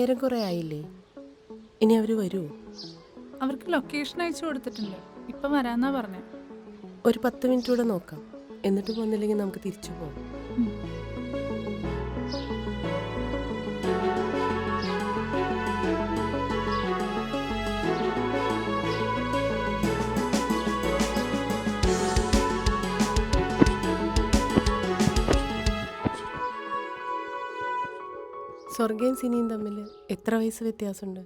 നേരം കുറേ ആയില്ലേ? ഇനി അവർ വരുമോ? അവർക്ക് ലൊക്കേഷൻ അയച്ചു കൊടുത്തിട്ടുണ്ട്. ഇപ്പം വരാന്നാ പറഞ്ഞേ. ഒരു 10 മിനിറ്റ് കൂടെ നോക്കാം. എന്നിട്ട് വന്നില്ലെങ്കിൽ നമുക്ക് തിരിച്ചു പോകാം. സ്വർഗയും സിനിയും തമ്മിൽ എത്ര വയസ്സ് വ്യത്യാസമുണ്ട്?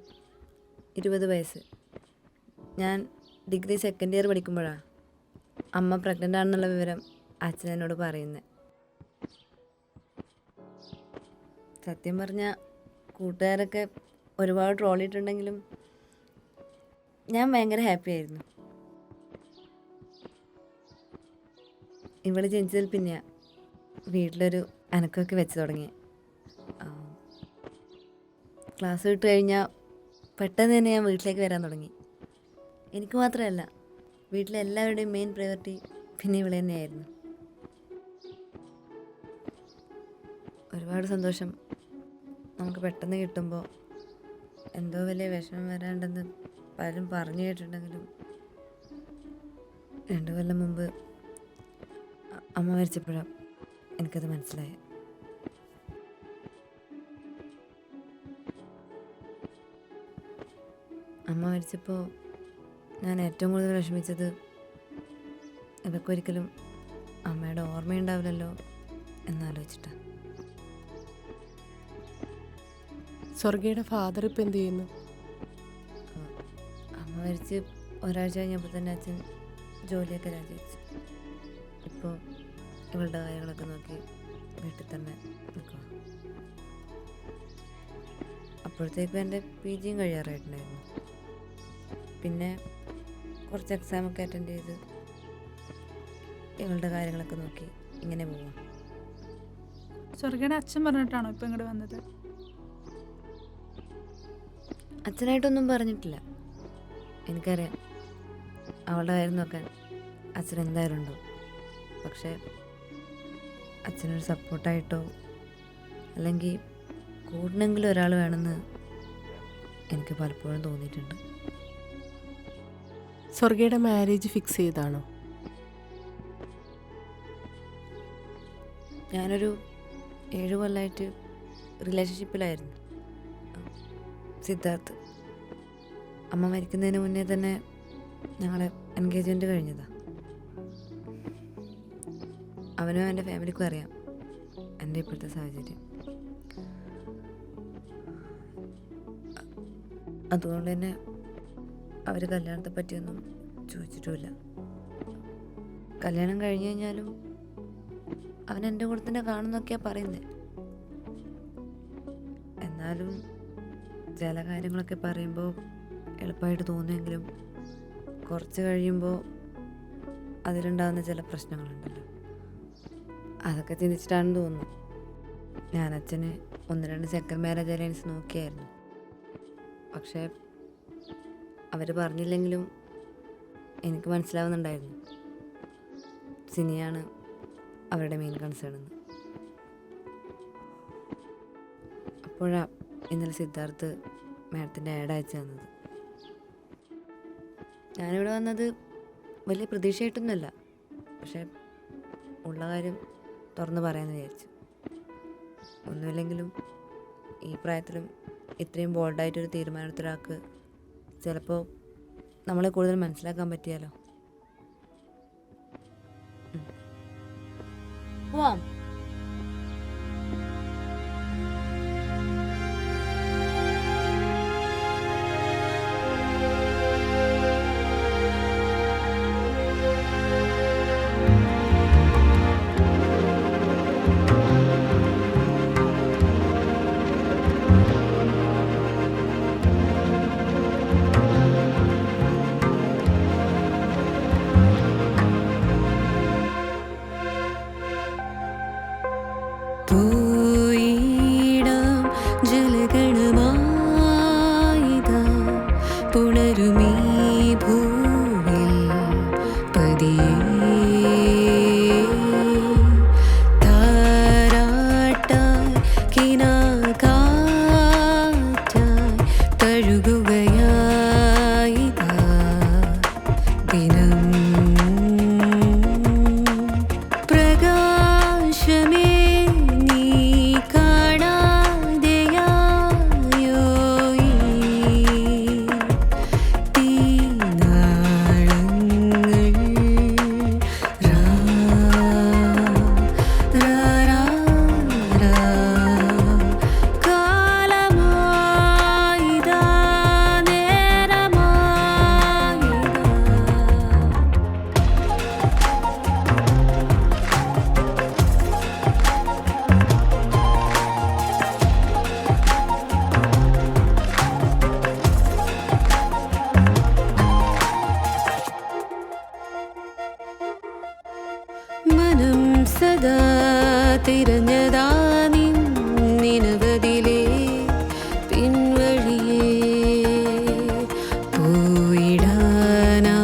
20 വയസ്സ്. ഞാൻ ഡിഗ്രി സെക്കൻഡ് ഇയർ പഠിക്കുമ്പോഴാണ് അമ്മ പ്രഗ്നൻ്റ് ആണെന്നുള്ള വിവരം അച്ഛൻ എന്നോട് പറയുന്നത്. സത്യം പറഞ്ഞാൽ കൂട്ടുകാരൊക്കെ ഒരുപാട് ട്രോളിയിട്ടുണ്ടെങ്കിലും ഞാൻ ഭയങ്കര ഹാപ്പി ആയിരുന്നു. ഇവിടെ ജനിച്ചതിൽ പിന്നെ വീട്ടിലൊരു അനക്കമൊക്കെ വെച്ച് തുടങ്ങി. ക്ലാസ് വിട്ട് കഴിഞ്ഞാൽ പെട്ടെന്ന് തന്നെ ഞാൻ വീട്ടിലേക്ക് വരാൻ തുടങ്ങി. എനിക്ക് മാത്രമല്ല, വീട്ടിലെ എല്ലാവരുടെയും മെയിൻ പ്രയോറിറ്റി പിന്നെ ഇവിടെ തന്നെയായിരുന്നു. ഒരുപാട് സന്തോഷം നമുക്ക് പെട്ടെന്ന് കിട്ടുമ്പോൾ എന്തോ വലിയ വിഷമം വരാണ്ടെന്ന് പലരും പറഞ്ഞു കേട്ടിട്ടുണ്ടെങ്കിലും 2 കൊല്ലം മുമ്പ് അമ്മ മരിച്ചപ്പോഴാണ് എനിക്കത് മനസ്സിലായത്. അമ്മ മരിച്ചപ്പോൾ ഞാൻ ഏറ്റവും കൂടുതൽ വിഷമിച്ചത് ഇവക്കൊരിക്കലും അമ്മയുടെ ഓർമ്മയുണ്ടാവില്ലല്ലോ എന്നാലോചിച്ചിട്ടാണ്. സ്വർഗയുടെ ഫാദർ ഇപ്പം എന്ത് ചെയ്യുന്നു? അമ്മ മരിച്ച് ഒരാഴ്ച കഴിഞ്ഞപ്പോൾ തന്നെ അച്ഛൻ ജോലിയൊക്കെ രാജിവെച്ചു. ഇപ്പോൾ ഇവളുടെ കാര്യങ്ങളൊക്കെ നോക്കി വീട്ടിൽ തന്നെ നിൽക്കുക. അപ്പോഴത്തേക്കും എൻ്റെ PG കഴിയാറായിട്ടുണ്ടായിരുന്നു. പിന്നെ കുറച്ച് എക്സാമൊക്കെ അറ്റൻഡ് ചെയ്ത് ഇവളുടെ കാര്യങ്ങളൊക്കെ നോക്കി ഇങ്ങനെ പോവാം. സ്വർഗയുടെ അച്ഛൻ പറഞ്ഞിട്ടാണോ ഇപ്പം ഇങ്ങോട്ട് വന്നത്? അച്ഛനായിട്ടൊന്നും പറഞ്ഞിട്ടില്ല. എനിക്കറിയാം അവളുടെ കാര്യം നോക്കാൻ അച്ഛൻ എന്തായാലും ഉണ്ടോ. പക്ഷേ അച്ഛനൊരു സപ്പോർട്ടായിട്ടോ അല്ലെങ്കിൽ കൂടിനെങ്കിലും ഒരാൾ വേണമെന്ന് എനിക്ക് പലപ്പോഴും തോന്നിയിട്ടുണ്ട്. സ്വർഗയുടെ മാരേജ് ഫിക്സ് ചെയ്താണോ? ഞാനൊരു 7 കൊല്ലമായിട്ട് റിലേഷൻഷിപ്പിലായിരുന്നു. സിദ്ധാർത്ഥ്. അമ്മ മരിക്കുന്നതിന് മുന്നേ തന്നെ ഞങ്ങളെ എൻഗേജ്മെൻറ്റ് കഴിഞ്ഞതാണ്. അവനും എൻ്റെ ഫാമിലിക്കും അറിയാം എൻ്റെ ഇപ്പോഴത്തെ സാഹചര്യം. അതുകൊണ്ട് തന്നെ അവർ കല്യാണത്തെ പറ്റിയൊന്നും ചോദിച്ചിട്ടുമില്ല. കല്യാണം കഴിഞ്ഞ് കഴിഞ്ഞാലും അവൻ എൻ്റെ കൂടെ തന്നെ കാണുന്നൊക്കെയാണ് പറയുന്നത്. എന്നാലും ചില കാര്യങ്ങളൊക്കെ പറയുമ്പോൾ എളുപ്പമായിട്ട് തോന്നുമെങ്കിലും കുറച്ച് കഴിയുമ്പോൾ അതിലുണ്ടാകുന്ന ചില പ്രശ്നങ്ങളുണ്ടല്ലോ, അതൊക്കെ ചിന്തിച്ചിട്ടാണെന്ന് തോന്നുന്നു ഞാൻ അച്ഛന് 1-2 സെക്കൻഡ് മാരേജ് അലയൻസ് നോക്കിയായിരുന്നു. പക്ഷേ അവർ പറഞ്ഞില്ലെങ്കിലും എനിക്ക് മനസ്സിലാവുന്നുണ്ടായിരുന്നു സിനിയാണ് അവരുടെ മെയിൻ കൺസേൺ എന്ന്. അപ്പോഴാണ് ഇന്നലെ സിദ്ധാർത്ഥ് മാഡത്തിൻ്റെ ആഡ് അയച്ചു തന്നത്. ഞാനിവിടെ വന്നത് വലിയ പ്രതീക്ഷയായിട്ടൊന്നുമല്ല, പക്ഷേ ഉള്ള കാര്യം തുറന്ന് പറയാമെന്ന് വിചാരിച്ചു. ഒന്നുമില്ലെങ്കിലും ഈ പ്രായത്തിലും ഇത്രയും ബോൾഡായിട്ടൊരു തീരുമാനത്തിലൊരാൾക്ക് ചിലപ്പോൾ നമ്മളെ കൂടുതൽ മനസ്സിലാക്കാൻ പറ്റിയാലോ. പോവാം. സദാ തിരഞ്ഞതാ നിന്നവതിലേ പിൻവഴിയേ പോയിടാനാ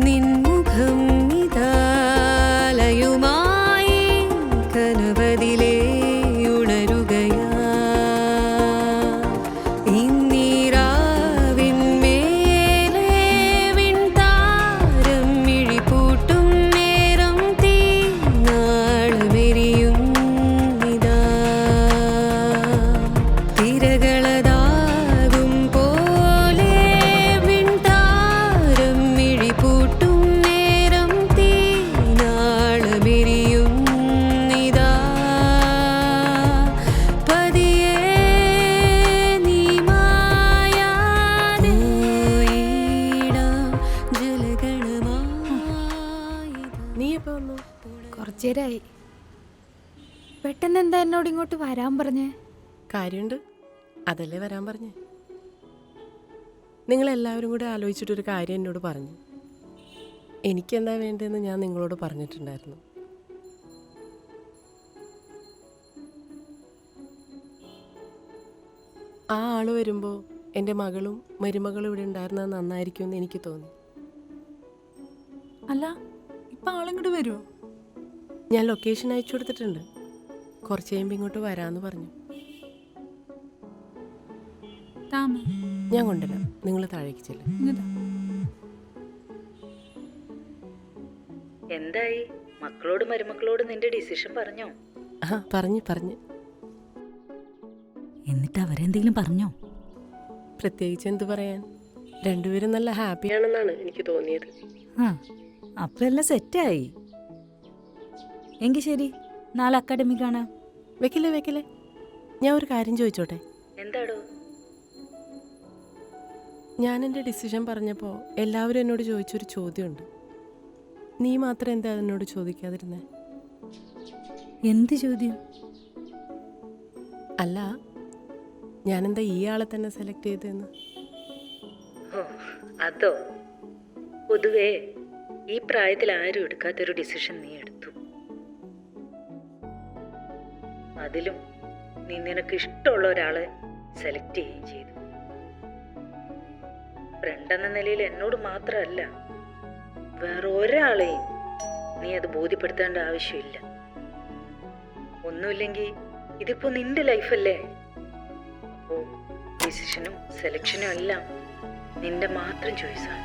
നിൻമുഖം ഇതാലയുമായി കനവതിലേ ഉണരുകയാ ഇന്നീരാവിൻ മേലെ വിൺതാരം മിഴിപൂട്ടും നേരം തീനാളമെരിയും ഇതാ തിരകളതാകും പോലെ വിൺതാരം മിഴിപൂട്ടും നേരം തീനാളമെരിയും ഇതാ പതിയെ നീ മായാതെ പോയിടാം ജലഗണമായി നീ എപ്പോ വന്നു? കുറച്ചേരായി. പെട്ടെന്ന് എന്താ എന്നോട് ഇങ്ങോട്ട് വരാൻ പറഞ്ഞേ? കാര്യമുണ്ട്, അതല്ലേ വരാൻ പറഞ്ഞേ. നിങ്ങളെല്ലാവരും കൂടെ ആലോചിച്ചിട്ടൊരു കാര്യം എന്നോട് പറഞ്ഞു. എനിക്കെന്താ വേണ്ടതെന്ന് ഞാൻ നിങ്ങളോട് പറഞ്ഞിട്ടുണ്ടായിരുന്നു. ആ ആള് വരുമ്പോൾ എൻ്റെ മകളും മരുമകളും ഇവിടെ ഉണ്ടായിരുന്നത് നന്നായിരിക്കുമെന്ന് എനിക്ക് തോന്നി. അല്ല, ഇപ്പൊ ആളിങ്ങോട്ട് വരുമോ? ഞാൻ ലൊക്കേഷൻ അയച്ചു കൊടുത്തിട്ടുണ്ട്. കുറച്ച് കഴിയുമ്പോൾ ഇങ്ങോട്ട് വരാമെന്ന് പറഞ്ഞു. താമ ഞാൻ കൊണ്ടുവരാം, നിങ്ങൾ താഴേക്ക് ചെല്ലും. ഇങ്ങതാ. എന്തായി മക്കളോട് മരുമക്കളോട് നിന്റെ ഡിസിഷൻ പറഞ്ഞോ? ആ പറഞ്ഞു. എന്നിട്ട് അവരെന്തെങ്കിലും പറഞ്ഞോ? പ്രത്യേകിച്ച് എന്ത് പറയാൻ, രണ്ടുപേരും നല്ല ഹാപ്പിയാണെന്നാണ് എനിക്ക് തോന്നിയത്. ആ അപ്പൊ എല്ലാം സെറ്റായി. എങ്കിൽ ശരി, നാളെ അക്കാഡമി കാണാം. വെക്കില്ലേ, ഞാൻ ഒരു കാര്യം ചോദിച്ചോട്ടെ? എന്താടോ? ഞാൻ എൻ്റെ ഡിസിഷൻ പറഞ്ഞപ്പോൾ എല്ലാവരും എന്നോട് ചോദിച്ചൊരു ചോദ്യമുണ്ട്. നീ മാത്രം എന്താ എന്നോട് ചോദിക്കാതിരുന്നേ? എന്ത് ചോദ്യം? അല്ല, ഞാനെന്താ ഈ ആളെ തന്നെ സെലക്ട് ചെയ്തതെന്ന്. ഓ അതോ, പൊതുവേ ഈ പ്രായത്തിൽ ആരും എടുക്കാത്തൊരു ഡിസിഷൻ നീ എടുത്തു. അതിലും നീ നിനക്ക് ഇഷ്ടമുള്ള ഒരാളെ സെലക്ട് ചെയ്യുകയും ചെയ്തു. ഫ്രണ്ട് എന്ന നിലയിൽ എന്നോട് മാത്രമല്ല, വേറെ ഒരാളെയും നീ അത് ബോധ്യപ്പെടുത്തേണ്ട ആവശ്യമില്ല. ഒന്നുമില്ലെങ്കിൽ ഇതിപ്പോ നിന്റെ ലൈഫല്ലേ. അപ്പോ ഡിസിഷനും സെലക്ഷനും എല്ലാം നിന്റെ മാത്രം ചോയ്സാണ്.